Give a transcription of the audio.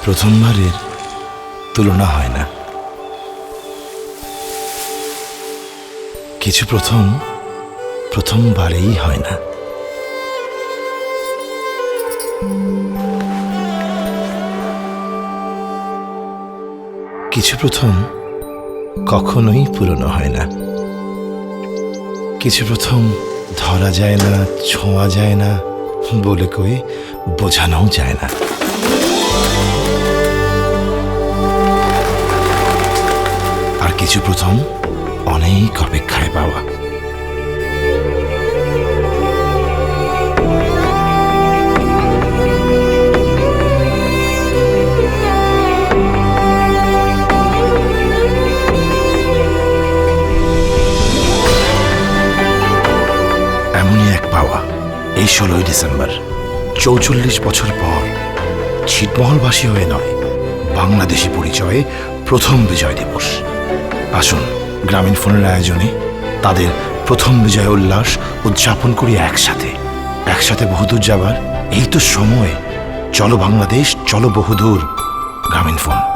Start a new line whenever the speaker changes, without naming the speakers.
প্রথমবারের তুলনা হয় না। কিছু প্রথমবারেই হয় না। কিছু প্রথম কখনোই পুরনো হয় না। কিছু প্রথম ধরা যায় না, ছোঁয়া যায় না, বলে কয়ে বোঝানোও যায় না। আর কিছু প্রথম অনেক অপেক্ষায় পাওয়া। এমনই এক পাওয়া এই 16ই ডিসেম্বর, 44 বছর পর ছিটমহলবাসী হয়ে নয়, বাংলাদেশি পরিচয়ে প্রথম বিজয় দিবস। আসুন গ্রামীণ ফোনের আয়োজনে তাদের প্রথম বিজয় উল্লাস উদযাপন করি একসাথে বহুদূর যাবার এই তো সময়। চলো বাংলাদেশ, চলো বহুদূর। গ্রামীণ ফোন।